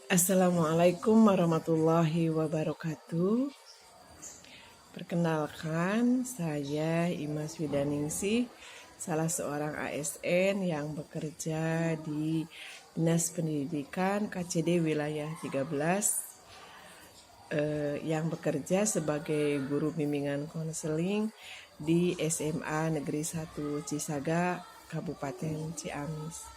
Assalamualaikum warahmatullahi wabarakatuh. Perkenalkan, saya Imas Widaningsih, salah seorang ASN yang bekerja di Dinas Pendidikan KCD Wilayah 13, yang bekerja sebagai guru bimbingan konseling di SMA Negeri 1 Cisaga, Kabupaten Ciamis.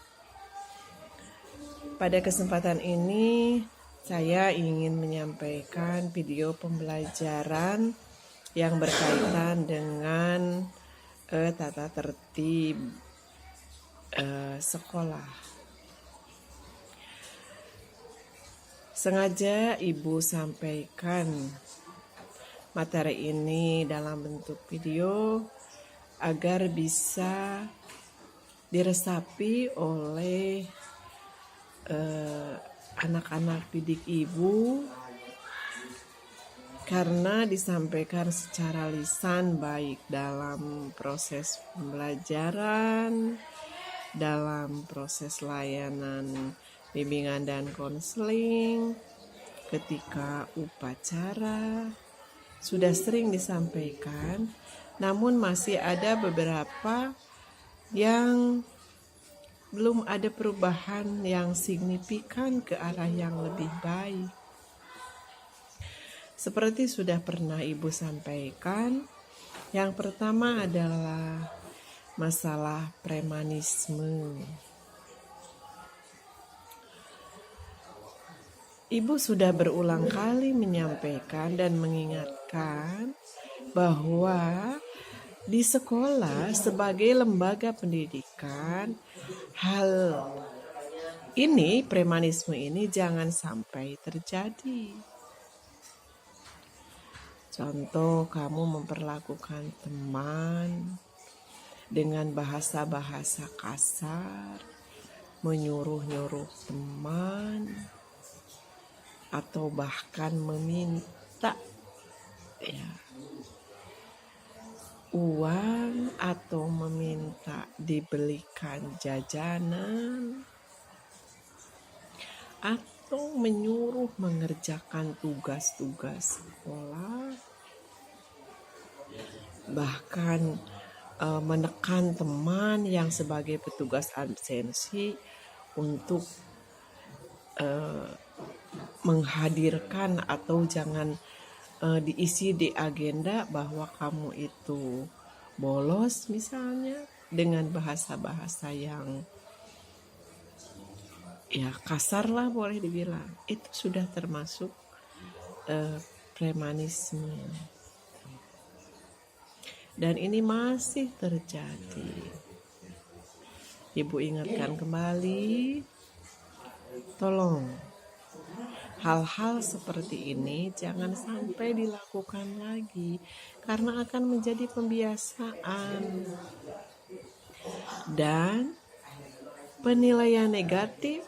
Pada kesempatan ini, saya ingin menyampaikan video pembelajaran yang berkaitan dengan tata tertib sekolah. Sengaja Ibu sampaikan materi ini dalam bentuk video agar bisa diresapi oleh anak-anak didik Ibu, karena disampaikan secara lisan baik dalam proses pembelajaran, dalam proses layanan bimbingan dan konseling, ketika upacara sudah sering disampaikan, namun masih ada beberapa yang belum ada perubahan yang signifikan ke arah yang lebih baik. Seperti sudah pernah Ibu sampaikan, yang pertama adalah masalah premanisme. Ibu sudah berulang kali menyampaikan dan mengingatkan bahwa di sekolah sebagai lembaga pendidikan, hal ini, premanisme ini jangan sampai terjadi. Contoh, kamu memperlakukan teman dengan bahasa-bahasa kasar, menyuruh-nyuruh teman, atau bahkan meminta uang atau meminta dibelikan jajanan, atau menyuruh mengerjakan tugas-tugas sekolah, bahkan menekan teman yang sebagai petugas absensi untuk menghadirkan atau jangan diisi di agenda bahwa kamu itu bolos misalnya, dengan bahasa-bahasa yang kasar lah boleh dibilang. Itu sudah termasuk premanisme. Dan ini masih terjadi. Ibu ingatkan kembali, tolong hal-hal seperti ini jangan sampai dilakukan lagi, karena akan menjadi pembiasaan dan penilaian negatif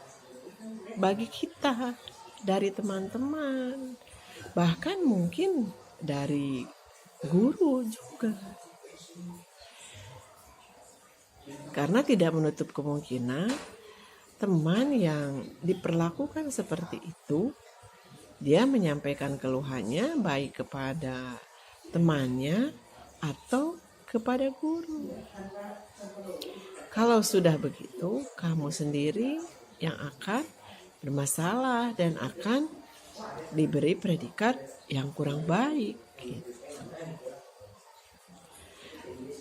bagi kita dari teman-teman, bahkan mungkin dari guru juga. Karena tidak menutup kemungkinan teman yang diperlakukan seperti itu, dia menyampaikan keluhannya baik kepada temannya atau kepada guru. Kalau sudah begitu, kamu sendiri yang akan bermasalah dan akan diberi predikat yang kurang baik.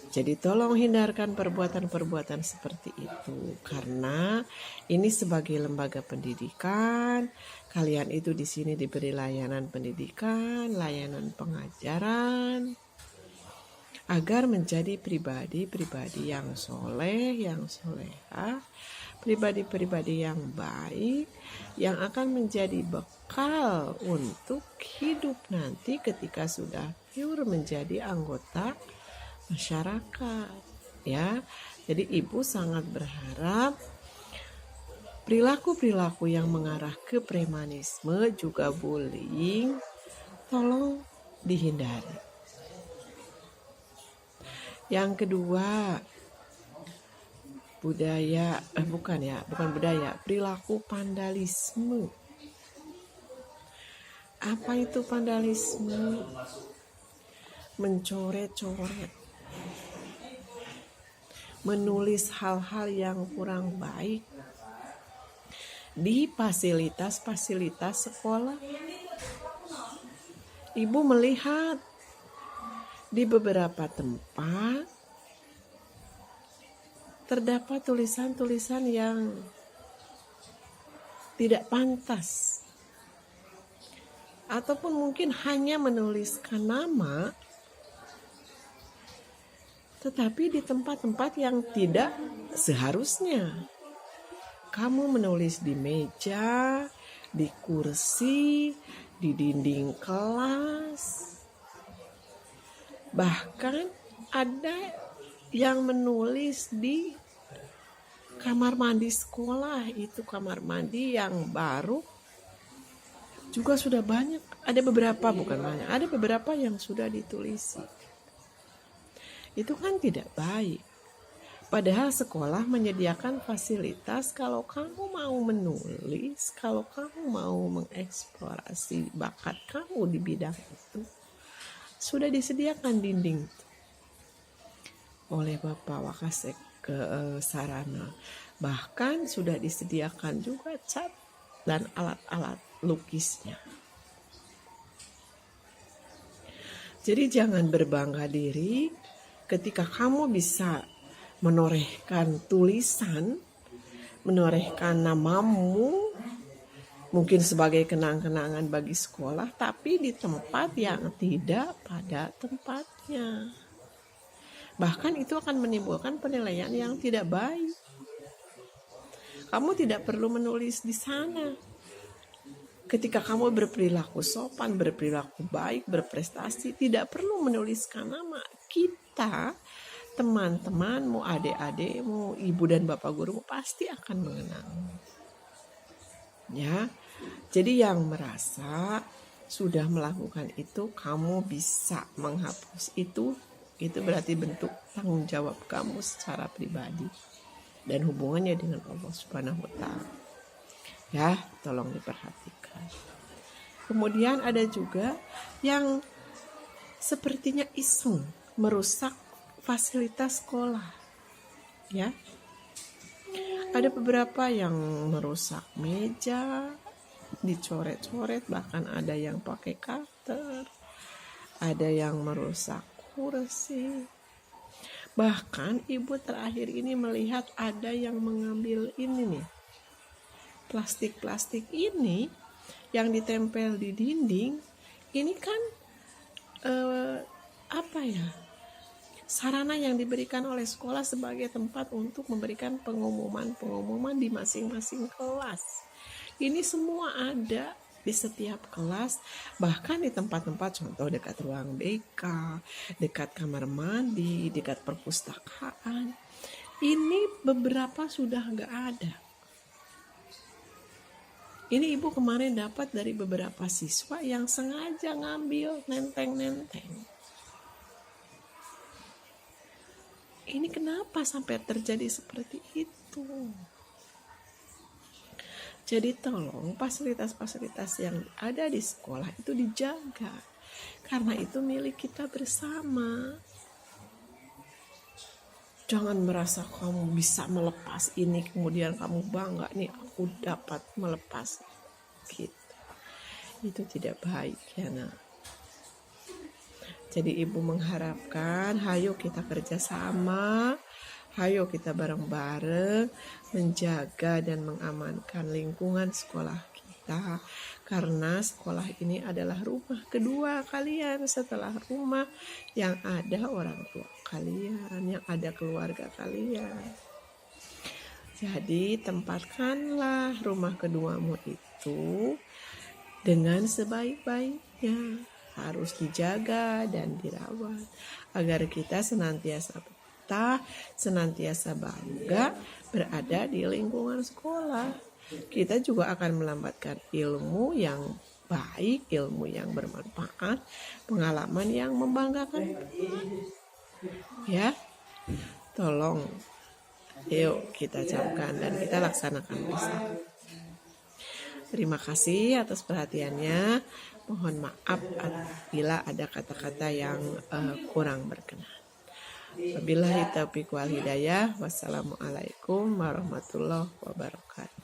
Jadi tolong hindarkan perbuatan-perbuatan seperti itu, karena ini sebagai lembaga pendidikan, kalian itu di sini diberi layanan pendidikan, layanan pengajaran, agar menjadi pribadi-pribadi yang soleh, yang solehah, pribadi-pribadi yang baik, yang akan menjadi bekal untuk hidup nanti ketika sudah pure menjadi anggota masyarakat, ya. Jadi Ibu sangat berharap perilaku-perilaku yang mengarah ke premanisme, juga bullying, tolong dihindari. Yang kedua, perilaku vandalisme. Apa itu vandalisme? Mencoret-coret, menulis hal-hal yang kurang baik di fasilitas-fasilitas sekolah. Ibu melihat di beberapa tempat terdapat tulisan-tulisan yang tidak pantas, ataupun mungkin hanya menuliskan nama, tetapi di tempat-tempat yang tidak seharusnya. Kamu menulis di meja, di kursi, di dinding kelas. Bahkan ada yang menulis di kamar mandi sekolah. Itu kamar mandi yang baru juga sudah banyak. Ada beberapa, bukan banyak, ada beberapa yang sudah ditulisi. Itu kan tidak baik. Padahal sekolah menyediakan fasilitas kalau kamu mau menulis, kalau kamu mau mengeksplorasi bakat kamu di bidang itu, sudah disediakan dinding oleh Bapak Wakasek Sarana. Bahkan sudah disediakan juga cat dan alat-alat lukisnya. Jadi jangan berbangga diri ketika kamu bisa menorehkan tulisan, menorehkan namamu, mungkin sebagai kenang-kenangan bagi sekolah, tapi di tempat yang tidak pada tempatnya. Bahkan itu akan menimbulkan penilaian yang tidak baik. Kamu tidak perlu menulis di sana. Ketika kamu berperilaku sopan, berperilaku baik, berprestasi, tidak perlu menuliskan nama. Kita, teman-temanmu, adik-adikmu, ibu dan bapak gurumu pasti akan mengenangmu. Ya, jadi yang merasa sudah melakukan itu, kamu bisa menghapus itu berarti bentuk tanggung jawab kamu secara pribadi dan hubungannya dengan Allah Subhanahu wa Ta'ala. Ya, tolong diperhatikan. Kemudian ada juga yang sepertinya iseng merusak fasilitas sekolah. Ya. Ada beberapa yang merusak meja, dicoret-coret, bahkan ada yang pakai cutter. Ada yang merusak kursi. Bahkan ibu terakhir ini melihat ada yang mengambil ini nih, plastik-plastik ini yang ditempel di dinding. Ini kan sarana yang diberikan oleh sekolah sebagai tempat untuk memberikan pengumuman di masing-masing kelas. Ini semua ada di setiap kelas, bahkan di tempat-tempat contoh dekat ruang BK, dekat kamar mandi, dekat perpustakaan. Ini beberapa sudah nggak ada. Ini ibu kemarin dapat dari beberapa siswa yang sengaja ngambil nenteng-nenteng. Ini kenapa sampai terjadi seperti itu? Jadi tolong fasilitas-fasilitas yang ada di sekolah itu dijaga. Karena itu milik kita bersama. Jangan merasa kamu bisa melepas ini, kemudian kamu bangga nih aku dapat melepas. Gitu. Itu tidak baik ya nak. Jadi ibu mengharapkan, hayo kita kerjasama, hayo kita bareng-bareng menjaga dan mengamankan lingkungan sekolah kita. Karena sekolah ini adalah rumah kedua kalian setelah rumah yang ada orang tua kalian, yang ada keluarga kalian. Jadi tempatkanlah rumah keduamu itu dengan sebaik-baiknya. Harus dijaga dan dirawat agar kita senantiasa betah, senantiasa bangga berada di lingkungan sekolah. Kita juga akan melambatkan ilmu yang baik, ilmu yang bermanfaat, pengalaman yang membanggakan. Ya, tolong yuk kita camkan dan kita laksanakan bersama. Terima kasih atas perhatiannya. Mohon maaf apabila ada kata-kata yang kurang berkenan. Wabillahi taufiq wal hidayah. Wassalamualaikum warahmatullahi wabarakatuh.